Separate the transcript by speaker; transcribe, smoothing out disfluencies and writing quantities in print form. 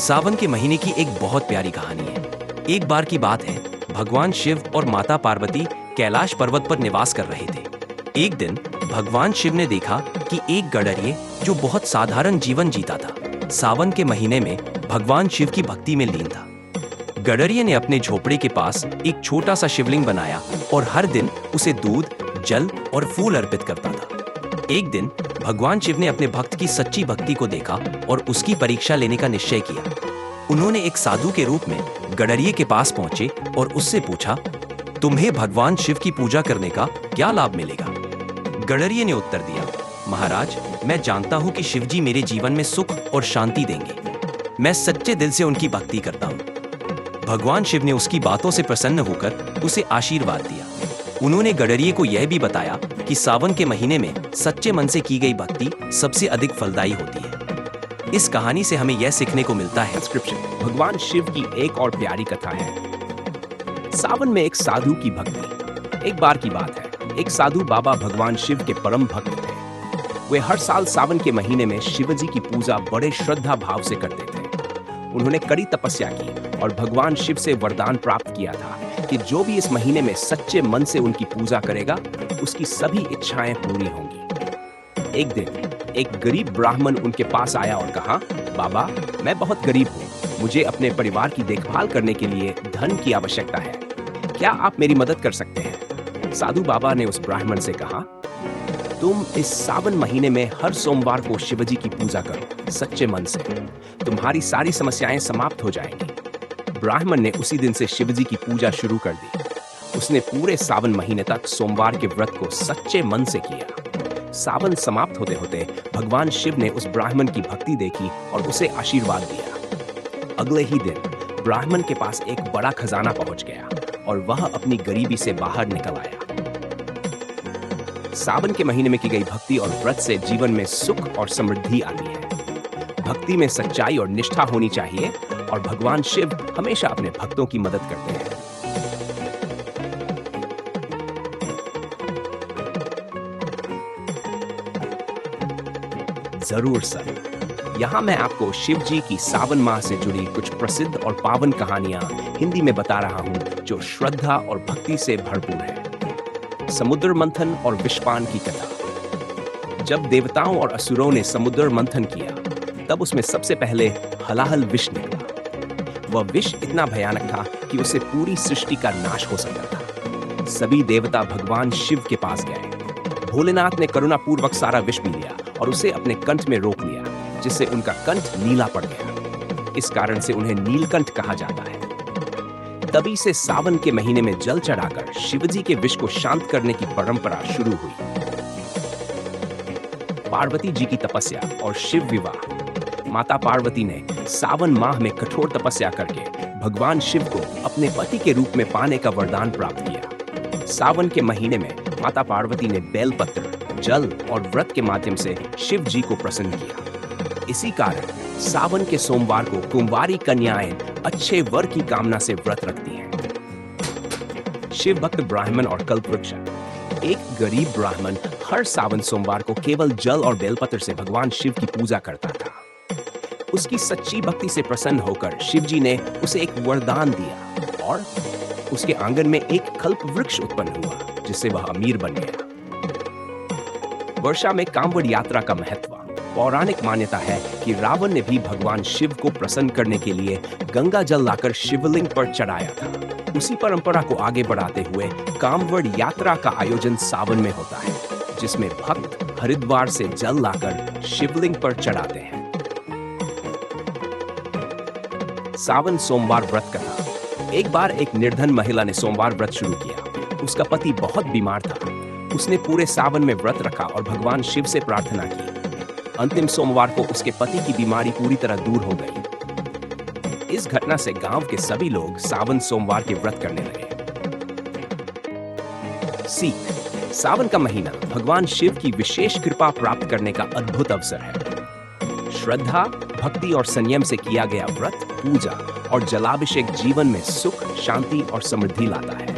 Speaker 1: सावन के महीने की एक बहुत प्यारी कहानी है। एक बार की बात है, भगवान शिव और माता पार्वती कैलाश पर्वत पर निवास कर रहे थे। एक दिन भगवान शिव ने देखा कि एक गडरिये जो बहुत साधारण जीवन जीता था, सावन के महीने में भगवान शिव की भक्ति में लीन था। गडरिये ने अपने झोपड़े के पास एक छोटा सा शिवलिंग बनाया और हर दिन उसे दूध, जल और फूल अर्पित करता था। एक दिन भगवान शिव ने अपने भक्त की सच्ची भक्ति को देखा और उसकी परीक्षा लेने का निश्चय किया। उन्होंने एक साधु के रूप में गडरिये के पास पहुंचे और उससे पूछा, तुम्हें भगवान शिव की पूजा करने का क्या लाभ मिलेगा? गडरिये ने उत्तर दिया, महाराज, मैं जानता हूं कि शिव जी मेरे जीवन में सुख और शांति देंगे। मैं सच्चे दिल से उनकी भक्ति करता हूं। भगवान शिव ने उसकी बातों से प्रसन्न होकर उसे आशीर्वाद दिया। उन्होंने गडरिये को यह भी बताया कि सावन के महीने में सच्चे मन से की गई भक्ति सबसे अधिक फलदायी होती है। इस कहानी से हमें यह सीखने को मिलता है।
Speaker 2: भगवान शिव की एक और प्यारी कथा है। सावन में एक साधु की भक्ति। एक बार की बात है, एक साधु बाबा भगवान शिव के परम भक्त थे। वे हर साल सावन के महीने में शिव जी की पूजा बड़े श्रद्धा भाव से करते थे। उन्होंने कड़ी तपस्या की और भगवान शिव से वरदान प्राप्त किया था कि जो भी इस महीने में सच्चे मन से उनकी पूजा करेगा, उसकी सभी इच्छाएं पूरी होंगी। एक दिन एक गरीब ब्राह्मण उनके पास आया और कहा, बाबा, मैं बहुत गरीब हूँ, मुझे अपने परिवार की देखभाल करने के लिए धन की आवश्यकता है, क्या आप मेरी मदद कर सकते हैं? साधु बाबा ने उस ब्राह्मण से कहा, तुम इस सावन महीने में हर सोमवार को शिवजी की पूजा करो सच्चे मन से, तुम्हारी सारी समस्याएं समाप्त हो जाएंगी। ब्राह्मण ने उसी दिन से शिवजी की पूजा शुरू कर दी। उसने पूरे सावन महीने तक सोमवार के व्रत को सच्चे मन से किया। सावन समाप्त होते होते भगवान शिव ने उस ब्राह्मण की भक्ति देखी और उसे आशीर्वाद दिया। अगले ही दिन ब्राह्मण के पास एक बड़ा खजाना पहुंच गया और वह अपनी गरीबी से बाहर निकल आया। सावन के महीने में की गई भक्ति और व्रत से जीवन में सुख और समृद्धि आती है। भक्ति में सच्चाई और निष्ठा होनी चाहिए और भगवान शिव हमेशा अपने भक्तों की मदद करते हैं। जरूर सर, यहाँ मैं आपको शिव जी की सावन माह से जुड़ी कुछ प्रसिद्ध और पावन कहानियां हिंदी में बता रहा हूं जो श्रद्धा और भक्ति से भरपूर है। समुद्र मंथन और विषपान की कथा। जब देवताओं और असुरों ने समुद्र मंथन किया, तब उसमें सबसे पहले हलाहल विष निकला। वह विष इतना भयानक था कि उससे पूरी सृष्टि का नाश हो सकता था। सभी देवता भगवान शिव के पास गए। भोलेनाथ ने करुणापूर्वक सारा विष पी लिया और उसे अपने कंठ में रोक लिया, जिससे उनका कंठ नीला पड़ गया। इस कारण से उन्हें नीलकंठ कहा जाता है। तभी से सावन के महीने में जल चढ़ाकर शिवजी के विष को शांत करने की परंपरा शुरू हुई। पार्वती जी की तपस्या और शिव विवाह। माता पार्वती ने सावन माह में कठोर तपस्या करके भगवान शिव को अपने पति के रूप में पाने का वरदान प्राप्त किया। सावन के महीने में माता पार्वती ने बेलपत्र, जल और व्रत के माध्यम से शिव जी को प्रसन्न किया। इसी कारण सावन के सोमवार को कुंवारी कन्याएं अच्छे वर की कामना से व्रत रखती हैं। शिव भक्त ब्राह्मण और कल्पवृक्ष। एक गरीब ब्राह्मण हर सावन सोमवार को केवल जल और बेलपत्र से भगवान शिव की पूजा करता था। उसकी सच्ची भक्ति से प्रसन्न होकर शिवजी ने उसे एक वरदान दिया और उसके आंगन में एक कल्प वृक्ष उत्पन्न हुआ, जिससे वह अमीर बन गया। वर्षा में कांवड़ यात्रा का महत्व। पौराणिक मान्यता है कि रावण ने भी भगवान शिव को प्रसन्न करने के लिए गंगा जल लाकर शिवलिंग पर चढ़ाया था। उसी परंपरा को आगे बढ़ाते हुए कांवड़ यात्रा का आयोजन सावन में होता है, जिसमें भक्त हरिद्वार से जल लाकर शिवलिंग पर चढ़ाते हैं। सावन सोमवार व्रत कथा। एक बार एक निर्धन महिला ने सोमवार व्रत शुरू किया। उसका पति बहुत बीमार था। उसने पूरे सावन में व्रत रखा और भगवान शिव से प्रार्थना की। अंतिम सोमवार को उसके पति की बीमारी पूरी तरह दूर हो गई। इस घटना से गांव के सभी लोग सावन सोमवार के व्रत करने लगे। सीख। सावन का महीना भगवान शिव की विशेष कृपा प्राप्त करने का अद्भुत अवसर है। श्रद्धा, भक्ति और संयम से किया गया व्रत, पूजा और जलाभिषेक जीवन में सुख, शांति और समृद्धि लाता है।